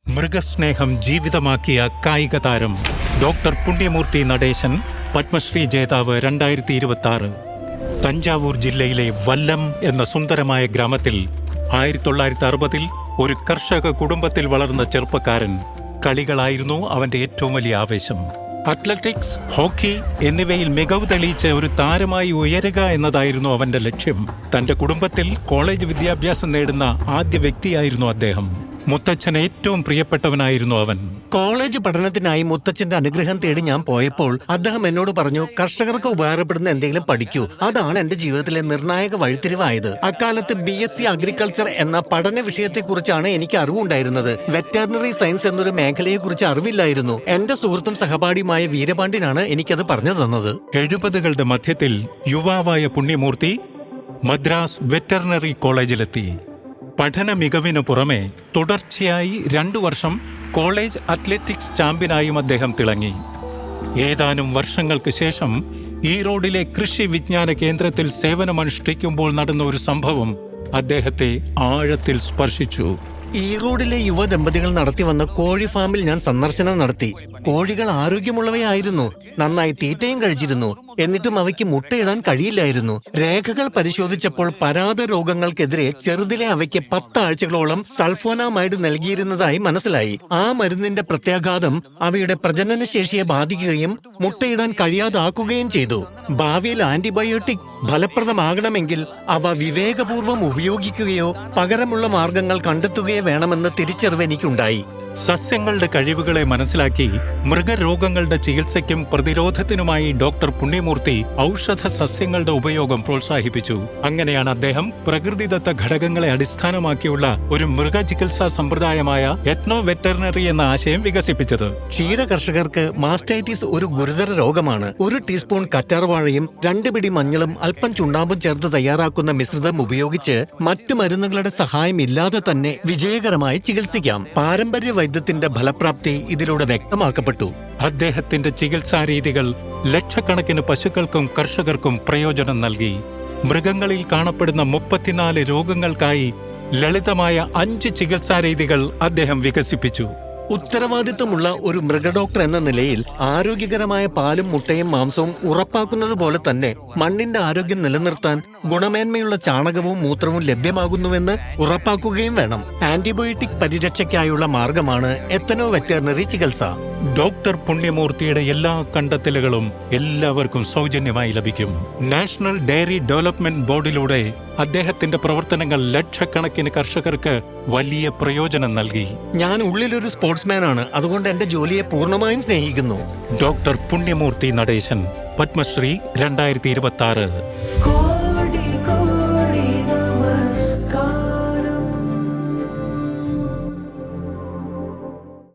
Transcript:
മൃഗസ്നേഹം ജീവിതമാക്കിയ കായിക താരം ഡോക്ടർ പുണ്യമൂർത്തി നടേശൻ പത്മശ്രീ ജേതാവ് 2026. തഞ്ചാവൂർ ജില്ലയിലെ വല്ലം എന്ന സുന്ദരമായ ഗ്രാമത്തിൽ 1960-ൽ ഒരു കർഷക കുടുംബത്തിൽ വളർന്ന ചെറുപ്പക്കാരൻ. കളികളായിരുന്നു അവന്റെ ഏറ്റവും വലിയ ആവേശം. അത്ലറ്റിക്സ്, ഹോക്കി എന്നിവയിൽ മികവ് തെളിയിച്ച ഒരു താരമായി ഉയരുക എന്നതായിരുന്നു അവന്റെ ലക്ഷ്യം. തന്റെ കുടുംബത്തിൽ കോളേജ് വിദ്യാഭ്യാസം നേടുന്ന ആദ്യ വ്യക്തിയായിരുന്നു അദ്ദേഹം. മുത്തച്ഛന് ഏറ്റവും പ്രിയപ്പെട്ടവനായിരുന്നു അവൻ. കോളേജ് പഠനത്തിനായി മുത്തച്ഛന്റെ അനുഗ്രഹം തേടി ഞാൻ പോയപ്പോൾ അദ്ദേഹം എന്നോട് പറഞ്ഞു, കർഷകർക്ക് ഉപകാരപ്പെടുന്ന എന്തെങ്കിലും പഠിക്കൂ. അതാണ് എന്റെ ജീവിതത്തിലെ നിർണായക വഴിത്തിരിവായത്. അക്കാലത്ത് BSc അഗ്രികൾച്ചർ എന്ന പഠന വിഷയത്തെക്കുറിച്ചാണ് എനിക്ക് അറിവുണ്ടായിരുന്നത്. വെറ്ററിനറി സയൻസ് എന്നൊരു മേഖലയെക്കുറിച്ച് അറിവില്ലായിരുന്നു. എന്റെ സുഹൃത്തും സഹപാഠിയുമായ വീരപാണ്ഡ്യനാണ് എനിക്കത് പറഞ്ഞു തന്നത്. 70കളുടെ മധ്യത്തിൽ യുവാവായ പുണ്യമൂർത്തി മദ്രാസ് വെറ്ററിനറി കോളേജിലെത്തി. പഠന മികവിനു പുറമെ തുടർച്ചയായി 2 വർഷം കോളേജ് അത്ലറ്റിക്സ് ചാമ്പ്യനായും അദ്ദേഹം തിളങ്ങി. ഏതാനും വർഷങ്ങൾക്ക് ശേഷം ഈറോഡിലെ കൃഷി വിജ്ഞാന കേന്ദ്രത്തിൽ സേവനമനുഷ്ഠിക്കുമ്പോൾ നടന്ന ഒരു സംഭവം അദ്ദേഹത്തെ ആഴത്തിൽ സ്പർശിച്ചു. ഈറോഡിലെ യുവദമ്പതികൾ നടത്തി വന്ന കോഴി ഫാമിൽ ഞാൻ സന്ദർശനം നടത്തി. കോഴികൾ ആരോഗ്യമുള്ളവയായിരുന്നു, നന്നായി തീറ്റയും കഴിച്ചിരുന്നു. എന്നിട്ടും അവയ്ക്ക് മുട്ടയിടാൻ കഴിയില്ലായിരുന്നു. രേഖകൾ പരിശോധിച്ചപ്പോൾ പരാത രോഗങ്ങൾക്കെതിരെ ചെറുതിലെ അവയ്ക്ക് 10 ആഴ്ചകളോളം സൾഫോനാമൈഡ് നൽകിയിരുന്നതായി മനസ്സിലായി. ആ മരുന്നിന്റെ പ്രത്യാഘാതം അവയുടെ പ്രജനനശേഷിയെ ബാധിക്കുകയും മുട്ടയിടാൻ കഴിയാതാക്കുകയും ചെയ്തു. ഭാവിയിൽ ആന്റിബയോട്ടിക് ഫലപ്രദമാകണമെങ്കിൽ അവ വിവേകപൂർവ്വം ഉപയോഗിക്കുകയോ പകരമുള്ള മാർഗങ്ങൾ കണ്ടെത്തുകയോ വേണമെന്ന തിരിച്ചറിവ് എനിക്കുണ്ടായി. സസ്യങ്ങളുടെ കഴിവുകളെ മനസ്സിലാക്കി മൃഗരോഗങ്ങളുടെ ചികിത്സയ്ക്കും പ്രതിരോധത്തിനുമായി ഡോക്ടർ പുണ്യമൂർത്തി ഔഷധ സസ്യങ്ങളുടെ ഉപയോഗം പ്രോത്സാഹിപ്പിച്ചു. അങ്ങനെയാണ് അദ്ദേഹം പ്രകൃതിദത്ത ഘടകങ്ങളെ അടിസ്ഥാനമാക്കിയുള്ള ഒരു മൃഗചികിത്സാ സമ്പ്രദായമായ എത്നോ വെറ്ററിനറി എന്ന ആശയം വികസിപ്പിച്ചത്. ക്ഷീര കർഷകർക്ക് മാസ്റ്റൈറ്റിസ് ഒരു ഗുരുതര രോഗമാണ്. 1 ടീസ്പൂൺ കറ്റാർവാഴയും 2 പിടി മഞ്ഞളും അല്പം ചുണ്ണാമ്പും ചേർത്ത് തയ്യാറാക്കുന്ന മിശ്രിതം ഉപയോഗിച്ച് മറ്റു മരുന്നുകളുടെ സഹായം ഇല്ലാതെ തന്നെ വിജയകരമായി ചികിത്സിക്കാം. പാരമ്പര്യ വൈദ്യത്തിന്റെ ഫലപ്രാപ്തി ഇതിലൂടെ വ്യക്തമാക്കപ്പെട്ടു. അദ്ദേഹത്തിന്റെ ചികിത്സാരീതികൾ ലക്ഷക്കണക്കിന് പശുക്കൾക്കും കർഷകർക്കും പ്രയോജനം നൽകി. മൃഗങ്ങളിൽ കാണപ്പെടുന്ന 34 രോഗങ്ങൾക്കായി ലളിതമായ 5 ചികിത്സാരീതികൾ അദ്ദേഹം വികസിപ്പിച്ചു. ഉത്തരവാദിത്വമുള്ള ഒരു മൃഗഡോക്ടർ എന്ന നിലയിൽ ആരോഗ്യകരമായ പാലും മുട്ടയും മാംസവും ഉറപ്പാക്കുന്നത് പോലെ തന്നെ മണ്ണിന്റെ ആരോഗ്യം നിലനിർത്താൻ ഗുണമേന്മയുള്ള ചാണകവും മൂത്രവും ലഭ്യമാകുന്നുവെന്ന് ഉറപ്പാക്കുകയും വേണം. ആന്റിബയോട്ടിക് പരിരക്ഷയ്ക്കായുള്ള മാർഗമാണ് എത്തനോ വെറ്ററിനറി ചികിത്സ. ഡോക്ടർ പുണ്യമൂർത്തിയുടെ എല്ലാ കണ്ടെത്തലുകളും എല്ലാവർക്കും സൗജന്യമായി ലഭിക്കും. നാഷണൽ ഡയറി ഡെവലപ്മെന്റ് ബോർഡിലൂടെ അദ്ദേഹത്തിന്റെ പ്രവർത്തനങ്ങൾ ലക്ഷക്കണക്കിന് കർഷകർക്ക് വലിയ പ്രയോജനം നൽകി. ഞാൻ ഉള്ളിലൊരു സ്പോർട്സ്മാനാണ്, അതുകൊണ്ട് എന്റെ ജോലിയെ പൂർണ്ണമായും സ്നേഹിക്കുന്നു. ഡോക്ടർ പുണ്യമൂർത്തി നടേശൻ, പത്മശ്രീ 2026.